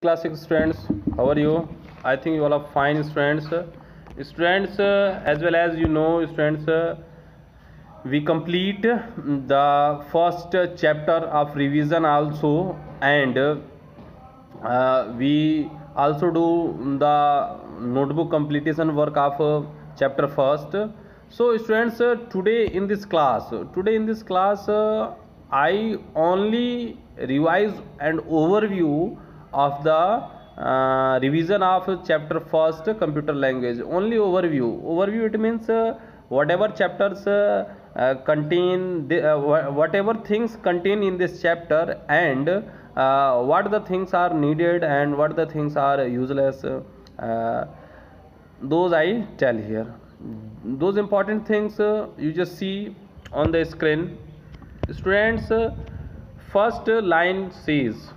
class 6 students, how are you? I think you all are fine students. Students, as well as you know students, we complete the first chapter of revision also, and we also do the notebook completion work of chapter first. So students, today in this class I only revise and overview of the revision of chapter first computer language. Only overview it means whatever chapters contain whatever things contain in this chapter, and what the things are needed and what the things are useless, those I tell here. Those important things you just see on the screen. Students, first line says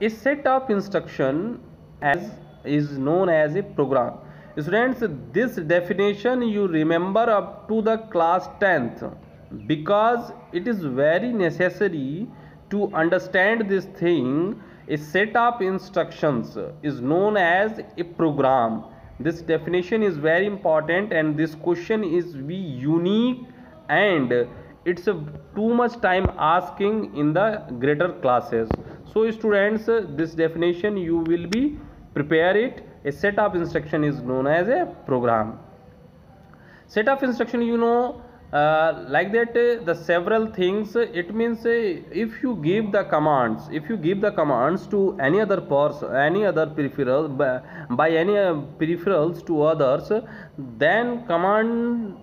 a set of instruction as is known as a program. Students, this definition you remember up to the class 10th, because it is very necessary to understand this thing. A set of instructions is known as a program. This definition is very important, and this question is be unique, and it's too much time asking in the greater classes. So students, this definition you will be prepare it. A set of instruction is known as a program. Set of instruction, like that, the several things. It means if you give the commands to any other person, any other peripheral, by any peripherals to others, then commands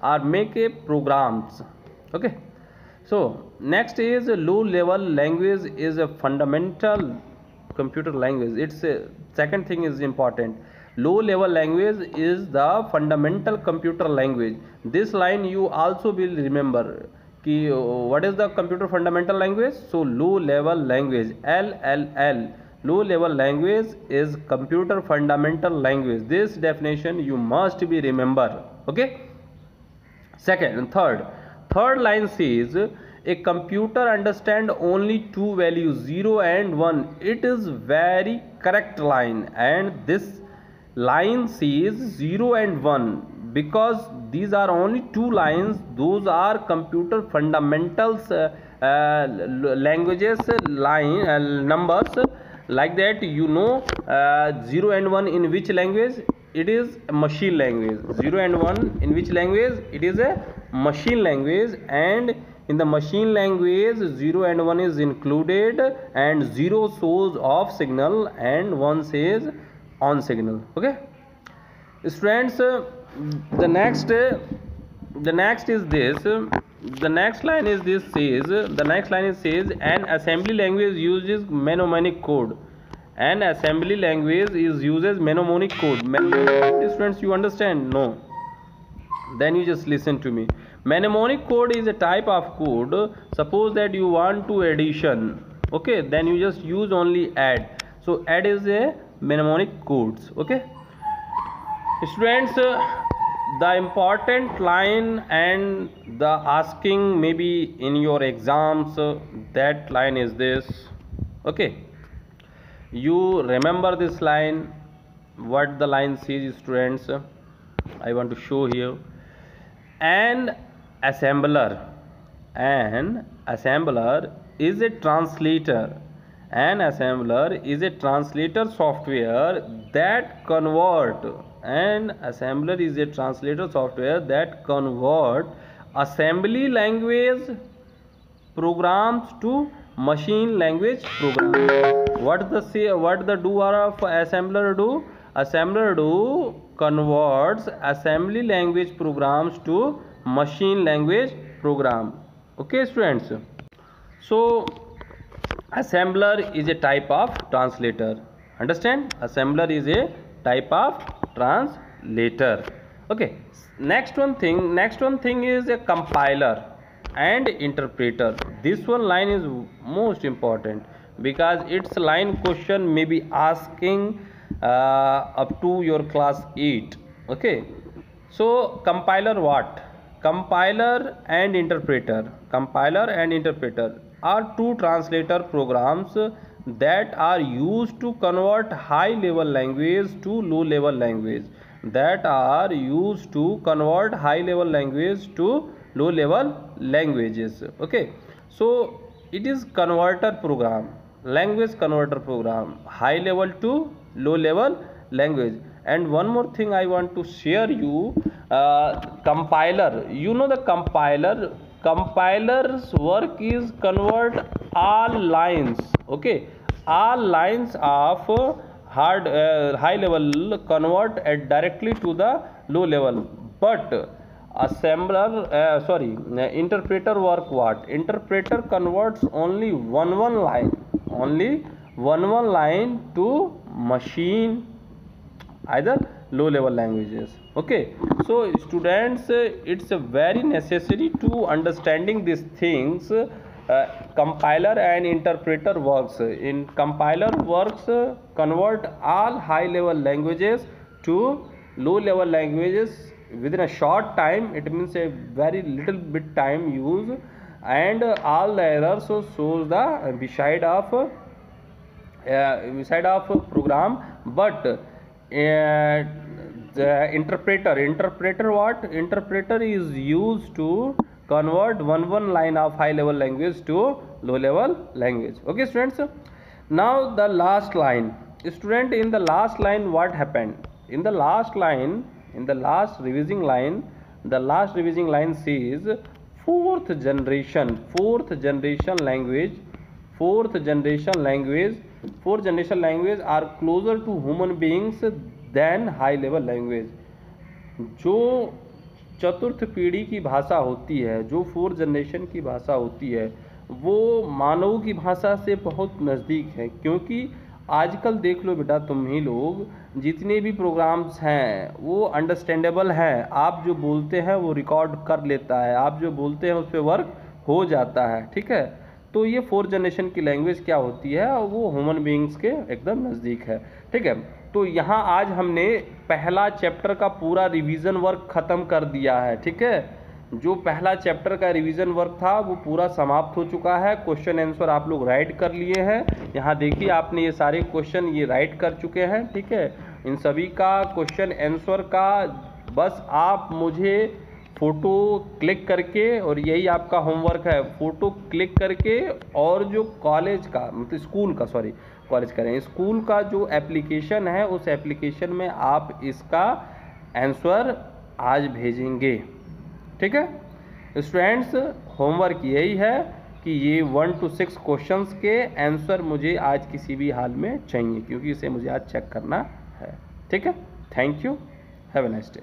are make a programs. Okay. So next is low level language is a fundamental computer language. It's a second thing is important. Low level language is the fundamental computer language. This line you also will remember ki what is the computer fundamental language. So low level language, LLL, low level language is computer fundamental language. This definition you must be remember. Okay. Second and third line says a computer understand only two values, 0 and 1. It is very correct line, and this line says 0 and 1 because these are only two lines. Those are computer fundamentals languages line numbers. Like that, 0 and 1 in which language? It is a machine language. 0 and 1 in which language? It is a machine language, and in the machine language 0 and 1 is included, and 0 shows off signal and 1 says on signal. Okay students, the next is this. The next line is this says, an assembly language uses mnemonic code. An assembly language uses mnemonic code. Students, you understand? No? Then you just listen to me. Mnemonic code is a type of code. Suppose that you want to addition, okay, then you just use only add. So add is a mnemonic codes. Okay students, the important line and the asking maybe in your exams, that line is this. Okay, you remember this line. What the line says, students, I want to show here. An assembler is a translator. An assembler is a translator software that convert. An assembler is a translator software that convert assembly language programs to machine language programs. What the doer of assembler do? Assembler do converts assembly language programs to machine language program. Okay students, so assembler is a type of translator. Understand? Assembler is a type of translator. Okay, next one thing is a compiler and interpreter. This one line is most important because its line question may be asking up to your class 8. Okay, so compiler what? compiler and interpreter are two translator programs that are used to convert high level language to low level language, low level languages. Okay, so it is converter program, language converter program, high level to low level language. And one more thing I want to share you, compiler. You know the compiler's work is convert all lines, okay, all lines of high level convert directly to the low level. But interpreter work what? Interpreter converts only one line to machine, either low level languages. Okay, so students, it's very necessary to understanding these things. Compiler and interpreter works. In compiler works convert all high level languages to low level languages within a short time. It means a very little bit time use, and all the errors shows the beside of program. But the interpreter is used to convert one line of high level language to low level language. Okay students, now the last line. Student, in the last line what happened? In the last revising line says fourth generation language are closer to human beings than high level language. जो चतुर्थ पीढ़ी की भाषा होती है, जो fourth generation की भाषा होती है, वो मानव की भाषा से बहुत नज़दीक है। क्योंकि आजकल देख लो बेटा, तुम ही लोग जितने भी प्रोग्राम्स हैं वो अंडरस्टैंडेबल हैं। आप जो बोलते हैं वो रिकॉर्ड कर लेता है, आप जो बोलते हैं उस पर वर्क हो जाता है, ठीक है। तो ये फोर्थ जनरेशन की लैंग्वेज क्या होती है, वो ह्यूमन बीइंग्स के एकदम नज़दीक है, ठीक है। तो यहाँ आज हमने पहला चैप्टर का पूरा रिवीजन वर्क ख़त्म कर दिया है, ठीक है। जो पहला चैप्टर का रिवीजन वर्क था वो पूरा समाप्त हो चुका है। क्वेश्चन आंसर आप लोग राइट कर लिए हैं। यहाँ देखिए, आपने ये सारे क्वेश्चन ये राइट कर चुके हैं, ठीक है। इन सभी का क्वेश्चन आंसर का बस आप मुझे फ़ोटो क्लिक करके, और यही आपका होमवर्क है, फ़ोटो क्लिक करके और जो कॉलेज का मतलब स्कूल का कॉलेज करें, स्कूल का जो एप्लीकेशन है उस एप्लीकेशन में आप इसका आंसर आज भेजेंगे, ठीक है। स्टूडेंट्स, होमवर्क यही है कि ये 1 to 6 क्वेश्चंस के आंसर मुझे आज किसी भी हाल में चाहिए, क्योंकि इसे मुझे आज चेक करना है, ठीक है। Thank you, have a nice day.